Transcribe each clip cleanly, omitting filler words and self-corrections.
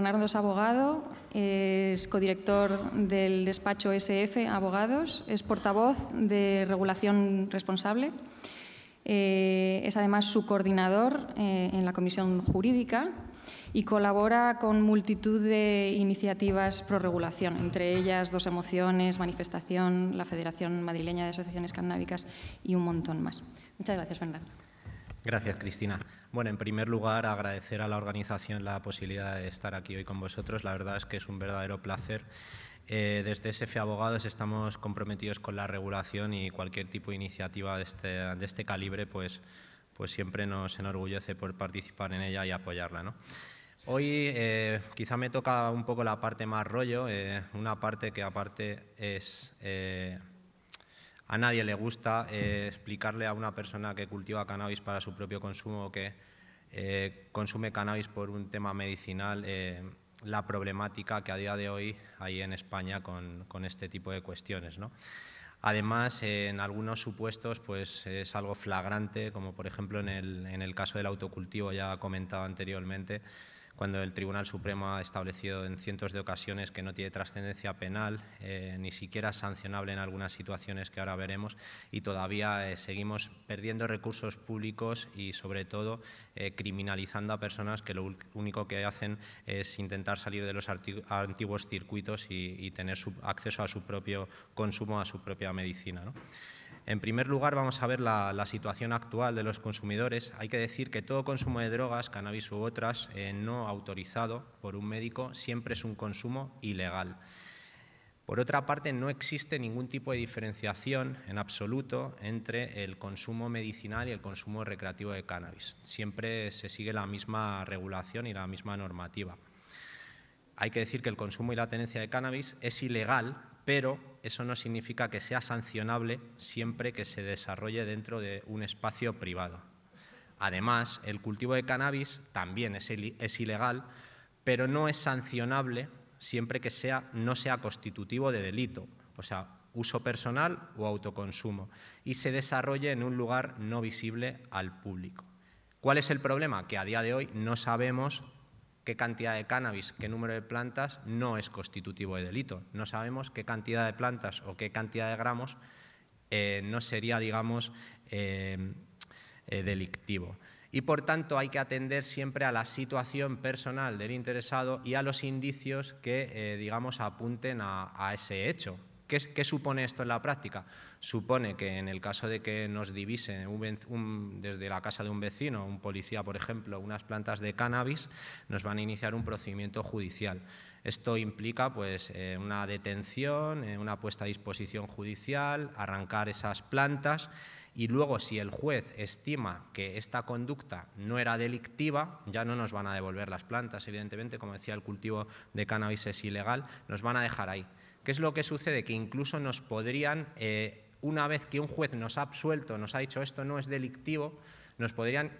Bernardo es abogado, es codirector del despacho SF Abogados, es portavoz de Regulación Responsable, es además su coordinador en la Comisión Jurídica y colabora con multitud de iniciativas pro regulación, entre ellas Dos Emociones, Manifestación, la Federación Madrileña de Asociaciones Cannábicas y un montón más. Muchas gracias, Bernardo. Gracias, Cristina. Bueno, en primer lugar, agradecer a la organización la posibilidad de estar aquí hoy con vosotros. La verdad es que es un verdadero placer. Desde SF Abogados estamos comprometidos con la regulación y cualquier tipo de iniciativa de este calibre, pues siempre nos enorgullece por participar en ella y apoyarla, ¿no? Hoy quizá me toca un poco la parte más rollo, una parte que aparte es… a nadie le gusta explicarle a una persona que cultiva cannabis para su propio consumo o que consume cannabis por un tema medicinal la problemática que a día de hoy hay en España con este tipo de cuestiones, ¿no? Además, en algunos supuestos pues, es algo flagrante, como por ejemplo en el caso del autocultivo ya comentado anteriormente, cuando el Tribunal Supremo ha establecido en cientos de ocasiones que no tiene trascendencia penal, ni siquiera sancionable en algunas situaciones que ahora veremos, y todavía seguimos perdiendo recursos públicos y, sobre todo, criminalizando a personas que lo único que hacen es intentar salir de los antiguos circuitos y tener acceso a su propio consumo, a su propia medicina, ¿no? En primer lugar, vamos a ver la situación actual de los consumidores. Hay que decir que todo consumo de drogas, cannabis u otras, no autorizado por un médico, siempre es un consumo ilegal. Por otra parte, no existe ningún tipo de diferenciación en absoluto entre el consumo medicinal y el consumo recreativo de cannabis. Siempre se sigue la misma regulación y la misma normativa. Hay que decir que el consumo y la tenencia de cannabis es ilegal, pero eso no significa que sea sancionable siempre que se desarrolle dentro de un espacio privado. Además, el cultivo de cannabis también es ilegal, pero no es sancionable siempre que no sea constitutivo de delito, o sea, uso personal o autoconsumo, y se desarrolle en un lugar no visible al público. ¿Cuál es el problema? Que a día de hoy no sabemos qué cantidad de cannabis, qué número de plantas no es constitutivo de delito. No sabemos qué cantidad de plantas o qué cantidad de gramos no sería, digamos, delictivo. Y, por tanto, hay que atender siempre a la situación personal del interesado y a los indicios que, digamos, apunten a ese hecho. ¿Qué supone esto en la práctica? Supone que en el caso de que nos divise desde la casa de un vecino, un policía, por ejemplo, unas plantas de cannabis, nos van a iniciar un procedimiento judicial. Esto implica pues, una detención, una puesta a disposición judicial, arrancar esas plantas y luego, si el juez estima que esta conducta no era delictiva, ya no nos van a devolver las plantas. Evidentemente, como decía, el cultivo de cannabis es ilegal, nos van a dejar ahí. ¿Qué es lo que sucede? Que incluso nos podrían, una vez que un juez nos ha absuelto, nos ha dicho esto no es delictivo, nos podrían,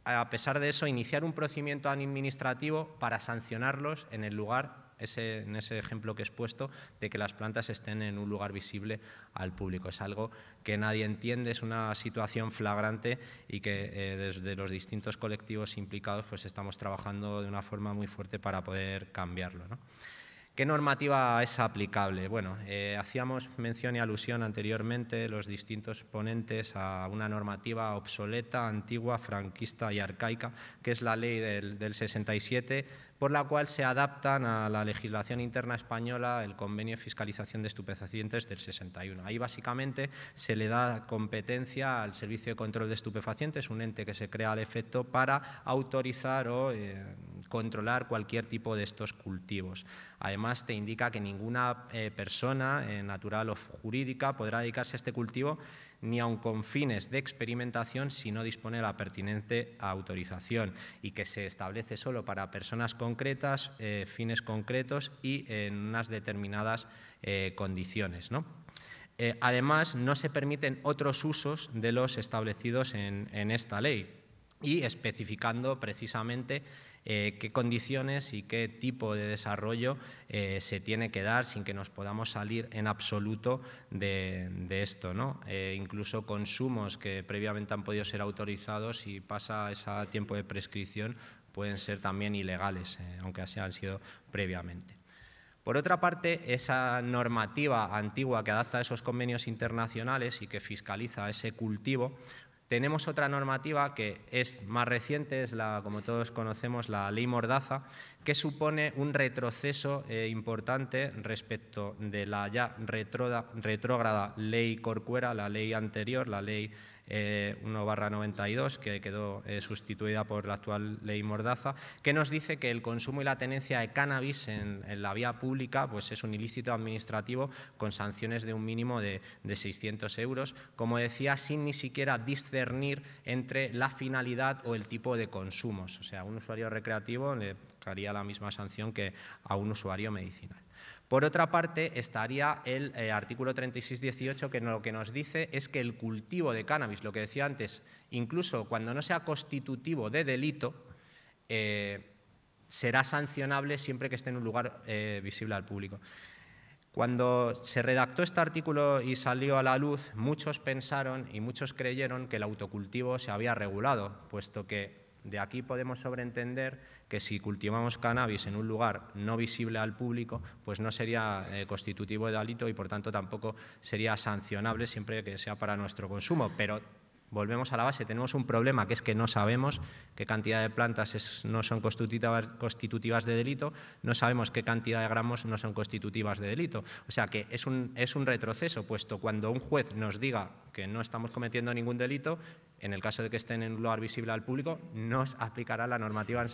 a pesar de eso, iniciar un procedimiento administrativo para sancionarlos en el lugar, en ese ejemplo que he expuesto, de que las plantas estén en un lugar visible al público. Es algo que nadie entiende, es una situación flagrante y que desde los distintos colectivos implicados pues estamos trabajando de una forma muy fuerte para poder cambiarlo, ¿no? ¿Qué normativa es aplicable? Bueno, hacíamos mención y alusión anteriormente los distintos ponentes a una normativa obsoleta, antigua, franquista y arcaica, que es la ley del 67, por la cual se adaptan a la legislación interna española el convenio de fiscalización de estupefacientes del 61. Ahí básicamente se le da competencia al Servicio de Control de Estupefacientes, un ente que se crea al efecto para autorizar o controlar cualquier tipo de estos cultivos. Además, te indica que ninguna persona natural o jurídica podrá dedicarse a este cultivo ni aun con fines de experimentación si no dispone de la pertinente autorización y que se establece solo para personas concretas, fines concretos y en unas determinadas condiciones, ¿no? Además, no se permiten otros usos de los establecidos en esta ley y especificando precisamente qué condiciones y qué tipo de desarrollo se tiene que dar sin que nos podamos salir en absoluto de esto, ¿no? Incluso consumos que previamente han podido ser autorizados y pasa ese tiempo de prescripción, pueden ser también ilegales, aunque así han sido previamente. Por otra parte, esa normativa antigua que adapta esos convenios internacionales y que fiscaliza ese cultivo, tenemos otra normativa que es más reciente, es como todos conocemos, la Ley Mordaza, que supone un retroceso importante respecto de la ya retrógrada Ley Corcuera, la ley anterior, la Ley 1/92, que quedó sustituida por la actual Ley Mordaza, que nos dice que el consumo y la tenencia de cannabis en la vía pública pues es un ilícito administrativo con sanciones de un mínimo de 600 euros, como decía, sin ni siquiera discernir entre la finalidad o el tipo de consumos. O sea, a un usuario recreativo le caería la misma sanción que a un usuario medicinal. Por otra parte, estaría el artículo 3618, que lo que nos dice es que el cultivo de cannabis, lo que decía antes, incluso cuando no sea constitutivo de delito, será sancionable siempre que esté en un lugar visible al público. Cuando se redactó este artículo y salió a la luz, muchos pensaron y muchos creyeron que el autocultivo se había regulado, puesto que de aquí podemos sobreentender que si cultivamos cannabis en un lugar no visible al público, pues no sería constitutivo de delito y, por tanto, tampoco sería sancionable siempre que sea para nuestro consumo. Pero volvemos a la base, tenemos un problema, que es que no sabemos qué cantidad de plantas no son constitutivas de delito, no sabemos qué cantidad de gramos no son constitutivas de delito. O sea que es un retroceso, puesto cuando un juez nos diga que no estamos cometiendo ningún delito, en el caso de que estén en un lugar visible al público, nos aplicará la normativa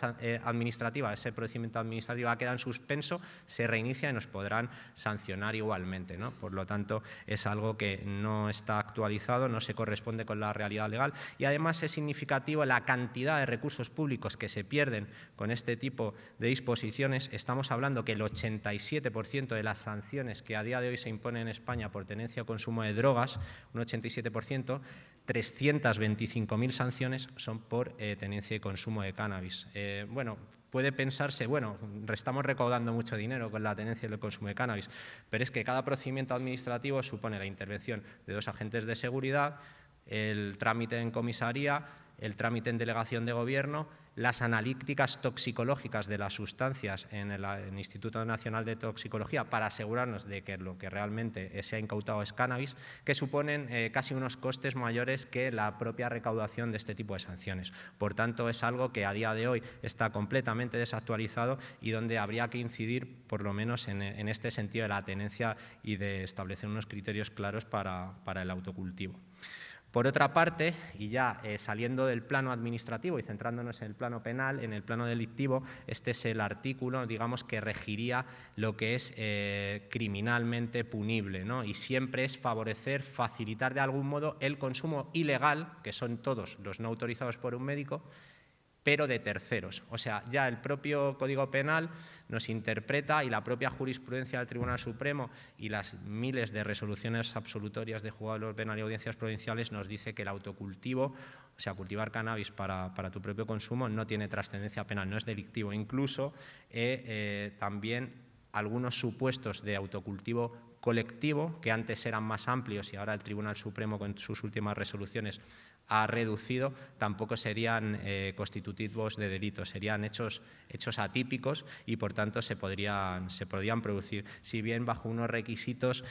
administrativa. Ese procedimiento administrativo queda en suspenso, se reinicia y nos podrán sancionar igualmente, ¿no? Por lo tanto, es algo que no está actualizado, no se corresponde con la realidad legal y además es significativo la cantidad de recursos públicos que se pierden con este tipo de disposiciones. Estamos hablando que el 87% de las sanciones que a día de hoy se imponen en España por tenencia o consumo de drogas, un 87%, 325.000 sanciones son por tenencia y consumo de cannabis. Bueno, puede pensarse, bueno, estamos recaudando mucho dinero con la tenencia y el consumo de cannabis, pero es que cada procedimiento administrativo supone la intervención de 2 agentes de seguridad, el trámite en comisaría, el trámite en delegación de gobierno, las analíticas toxicológicas de las sustancias en el Instituto Nacional de Toxicología para asegurarnos de que lo que realmente se ha incautado es cannabis, que suponen casi unos costes mayores que la propia recaudación de este tipo de sanciones. Por tanto, es algo que a día de hoy está completamente desactualizado y donde habría que incidir, por lo menos en este sentido de la tenencia y de establecer unos criterios claros para el autocultivo. Por otra parte, y ya saliendo del plano administrativo y centrándonos en el plano penal, en el plano delictivo, este es el artículo, digamos, que regiría lo que es criminalmente punible, ¿no? Y siempre es favorecer, facilitar de algún modo el consumo ilegal, que son todos los no autorizados por un médico, pero de terceros. O sea, ya el propio Código Penal nos interpreta y la propia jurisprudencia del Tribunal Supremo y las miles de resoluciones absolutorias de juzgados penal y audiencias provinciales nos dice que el autocultivo, o sea, cultivar cannabis para tu propio consumo no tiene trascendencia penal, no es delictivo. Incluso también algunos supuestos de autocultivo colectivo, que antes eran más amplios y ahora el Tribunal Supremo con sus últimas resoluciones ha reducido, tampoco serían constitutivos de delito, serían hechos atípicos y por tanto se podrían producir, si bien bajo unos requisitos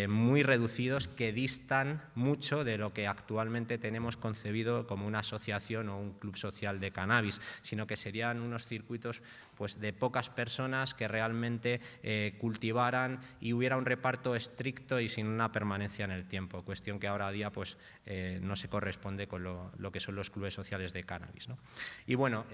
muy reducidos que distan mucho de lo que actualmente tenemos concebido como una asociación o un club social de cannabis, sino que serían unos circuitos pues, de pocas personas que realmente cultivaran y hubiera un reparto estricto y sin una permanencia en el tiempo, cuestión que ahora a día pues, no se corresponde con lo que son los clubes sociales de cannabis, ¿no? Y bueno,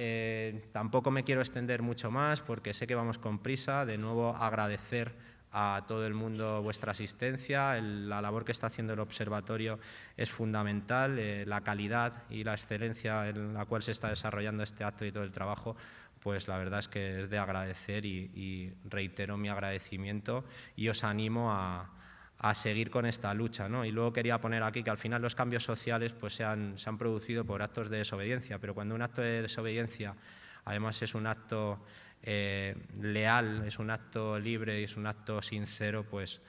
tampoco me quiero extender mucho más porque sé que vamos con prisa. De nuevo, agradecer a todo el mundo vuestra asistencia. La labor que está haciendo el observatorio es fundamental. La calidad y la excelencia en la cual se está desarrollando este acto y todo el trabajo, pues la verdad es que es de agradecer y reitero mi agradecimiento y os animo a seguir con esta lucha, ¿no? Y luego quería poner aquí que al final los cambios sociales pues, se han producido por actos de desobediencia, pero cuando un acto de desobediencia además es un acto leal, es un acto libre y es un acto sincero, pues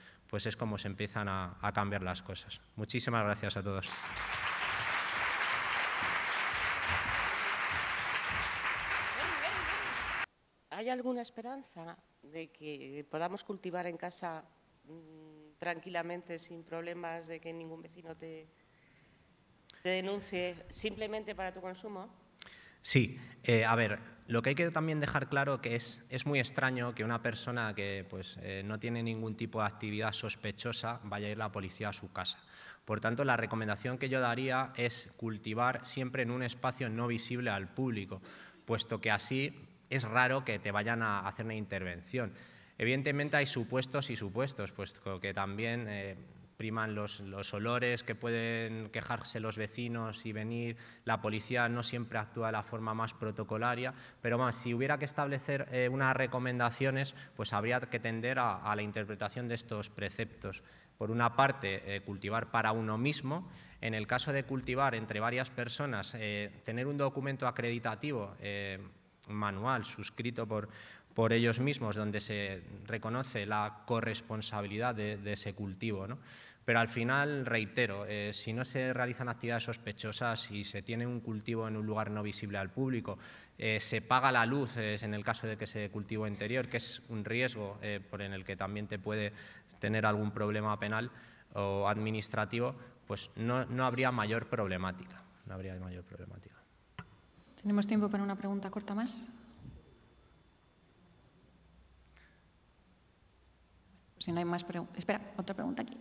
es como se empiezan a cambiar las cosas. Muchísimas gracias a todos. alguna esperanza de que podamos cultivar en casa tranquilamente, sin problemas de que ningún vecino te denuncie, simplemente para tu consumo? Sí, a ver, lo que hay que también dejar claro que es muy extraño que una persona que pues, no tiene ningún tipo de actividad sospechosa vaya a ir la policía a su casa. Por tanto, la recomendación que yo daría es cultivar siempre en un espacio no visible al público, puesto que así es raro que te vayan a hacer una intervención. Evidentemente hay supuestos y supuestos, puesto que también priman los olores que pueden quejarse los vecinos y venir. La policía no siempre actúa de la forma más protocolaria, pero más, si hubiera que establecer unas recomendaciones, pues habría que tender a la interpretación de estos preceptos. Por una parte, cultivar para uno mismo. En el caso de cultivar entre varias personas, tener un documento acreditativo manual suscrito por ellos mismos, donde se reconoce la corresponsabilidad de ese cultivo, ¿no? Pero al final, reitero, si no se realizan actividades sospechosas y se tiene un cultivo en un lugar no visible al público, se paga la luz en el caso de que se cultivo interior, que es un riesgo por en el que también te puede tener algún problema penal o administrativo, pues no habría mayor problemática. No habría mayor problemática. ¿Tenemos tiempo para una pregunta corta más? Si no hay más preguntas. Espera, otra pregunta aquí.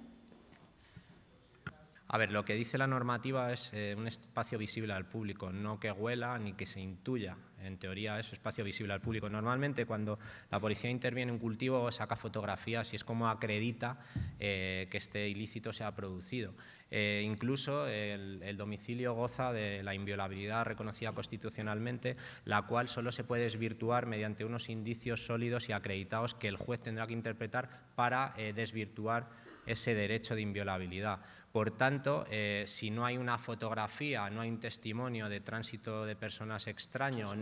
A ver, lo que dice la normativa es un espacio visible al público, no que huela ni que se intuya. En teoría es espacio visible al público. Normalmente cuando la policía interviene en un cultivo saca fotografías y es como acredita que este ilícito se ha producido. Incluso el domicilio goza de la inviolabilidad reconocida constitucionalmente, la cual solo se puede desvirtuar mediante unos indicios sólidos y acreditados que el juez tendrá que interpretar para desvirtuar ese derecho de inviolabilidad. Por tanto, si no hay una fotografía, no hay un testimonio de tránsito de personas extraños,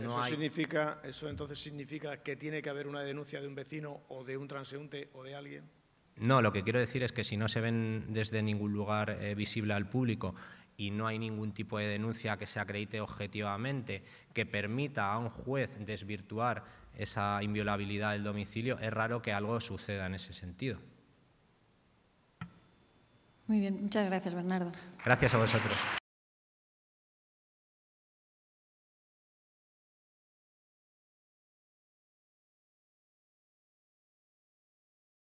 ¿Eso entonces significa que tiene que haber una denuncia de un vecino o de un transeúnte o de alguien? No, lo que quiero decir es que si no se ven desde ningún lugar visible al público y no hay ningún tipo de denuncia que se acredite objetivamente que permita a un juez desvirtuar esa inviolabilidad del domicilio, es raro que algo suceda en ese sentido. Muy bien, muchas gracias, Bernardo. Gracias a vosotros.